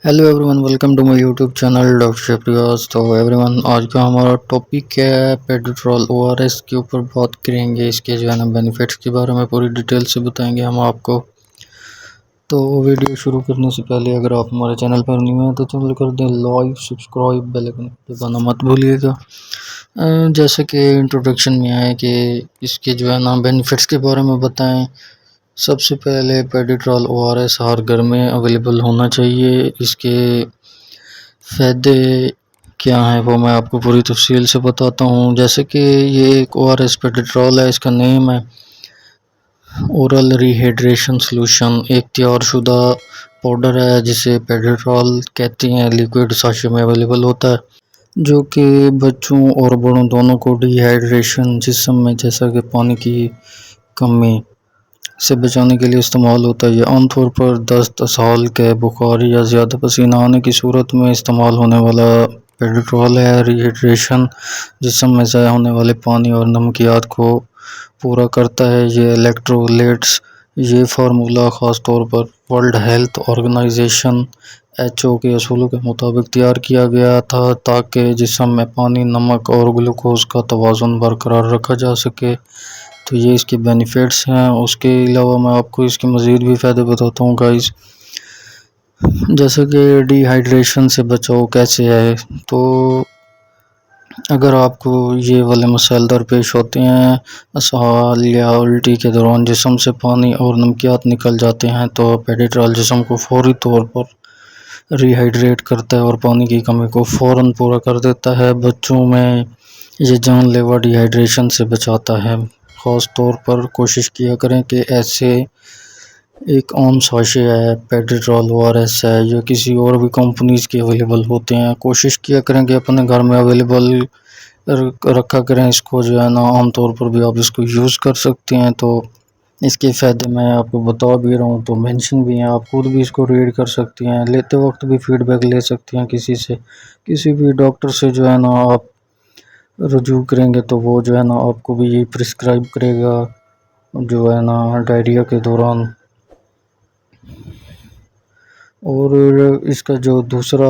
Hello everyone, welcome to my YouTube channel doctor शेफ्रियाज। तो everyone, आज का हमारा टॉपिक है पेडिट्रॉल ओआरएस के ऊपर बात करेंगे। इसके जो है ना बेनिफिट्स के बारे में पूरी डिटेल से बताएंगे हम आपको। तो वीडियो शुरू करने से पहले अगर आप हमारे चैनल पर न्यू हैं तो चैनल कर दें लाइक, सब्सक्राइब, बेल आइकन दबाना मत भूलिएगा। जैसे कि इंट्रोडक्शन में आए कि इसके जो है ना बेनिफिट्स के बारे में बताएं। सबसे पहले पेडिट्रॉल ओआरएस हर घर में अवेलेबल होना चाहिए। इसके फ़ायदे क्या हैं वो मैं आपको पूरी तफसील से बताता हूँ। जैसे कि ये एक ओआरएस पेडिट्रॉल है, इसका नेम है ओरल रिहाइड्रेशन सॉल्यूशन। एक तैयारशुदा पाउडर है जिसे पेडिट्रॉल कहते हैं, लिक्विड साशे में अवेलेबल होता है, जो कि बच्चों और बड़ों दोनों को डिहाइड्रेशन जिस्म में जैसा कि पानी की कमी से बचाने के लिए इस्तेमाल होता है। ये आमतौर पर दस्त, असहल के बुखार या ज़्यादा पसीना आने की सूरत में इस्तेमाल होने वाला पेडिट्रॉल है। रिहाइड्रेशन जिस्म में ज़ाया होने वाले पानी और नमकियात को पूरा करता है। ये इलेक्ट्रोलाइट्स, ये फार्मूला ख़ास तौर पर वर्ल्ड हेल्थ ऑर्गेनाइजेशन (WHO) के असूलों के मुताबिक तैयार किया गया था ताकि जिस्म में पानी, नमक और ग्लूकोज का तवाज़ुन बरकरार रखा जा सके। तो ये इसके बेनिफिट्स हैं। उसके अलावा मैं आपको इसके मज़ीद भी फ़ायदे बताता हूँ गाइस। जैसे कि डिहाइड्रेशन से बचाव कैसे है, तो अगर आपको ये वाले मसाइल दरपेश होते हैं, असहल या उल्टी के दौरान जिस्म से पानी और नमकियात निकल जाते हैं, तो पेडिट्रॉल जिस्म को फौरी तौर पर रिहाइड्रेट करता है और पानी की कमी को फ़ौरन पूरा कर देता है। बच्चों में ये जानलेवा डिहाइड्रेशन से बचाता है। ख़ास तौर पर कोशिश किया करें कि ऐसे एक आम साशे है पेडिट्रॉल ओआरएस है या किसी और भी कंपनीज़ के अवेलेबल होते हैं, कोशिश किया करें कि अपने घर में अवेलेबल रखा करें। इसको जो है ना आम तौर पर भी आप इसको यूज़ कर सकते हैं। तो इसके फ़ायदे मैं आपको बता भी रहा हूँ, तो मेंशन भी हैं, आप खुद भी इसको रीड कर सकते हैं। लेते वक्त भी फ़ीडबैक ले सकते हैं किसी से, किसी भी डॉक्टर से जो है ना आप रुजू करेंगे तो वो जो है ना आपको भी यही प्रिस्क्राइब करेगा जो है ना डायरिया के दौरान। और इसका जो दूसरा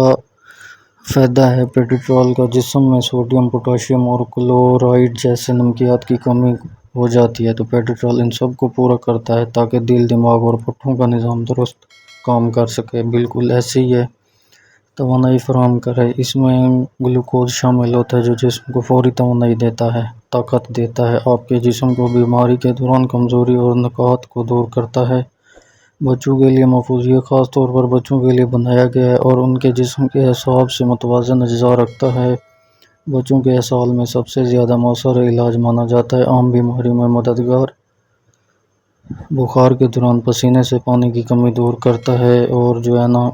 फ़ायदा है पेडिट्रॉल का, जिस्म में सोडियम, पोटाशियम और क्लोराइड जैसे नमकियात की कमी हो जाती है, तो पेडिट्रॉल इन सब को पूरा करता है ताकि दिल, दिमाग और पट्टों का निज़ाम दुरुस्त काम कर सके। बिल्कुल ऐसे ही है, तवानाई फराहम करे। इसमें ग्लूकोज शामिल होता है जो जिस्म को फौरी तवानाई देता है, ताकत देता है, आपके जिस्म को बीमारी के दौरान कमज़ोरी और नकात को दूर करता है। बच्चों के लिए महफूज, ये ख़ास तौर पर बच्चों के लिए बनाया गया है और उनके जिस्म के हिसाब से मुतवाज़न अज्जा रखता है। बच्चों के साल में सबसे ज़्यादा मौसर इलाज माना जाता है। आम बीमारियों में मददगार, बुखार के दौरान पसीने से पानी की कमी दूर करता है और जो है ना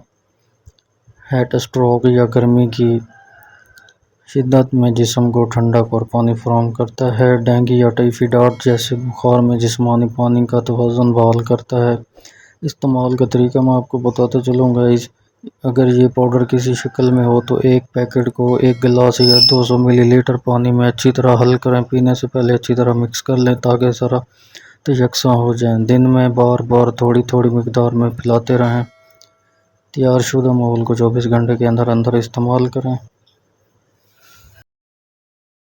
हेट स्ट्रोक या गर्मी की शिद्दत में जिस्म को ठंडक और पानी फराहम करता है। डेंगू या टाइफाइड जैसे बुखार में जिस्मानी पानी का तवाज़ुन बहाल करता है। इस्तेमाल का तरीका मैं आपको बताता चलूँगा। अगर ये पाउडर किसी शक्ल में हो तो एक पैकेट को एक गिलास या 200 मिलीलीटर पानी में अच्छी तरह हल करें। पीने से पहले अच्छी तरह मिक्स कर लें ताकि सारा यकसा हो जाए। दिन में बार बार थोड़ी थोड़ी मिकदार में पिलाते रहें। तैयारशुदा माहौल को 24 घंटे के अंदर अंदर इस्तेमाल करें।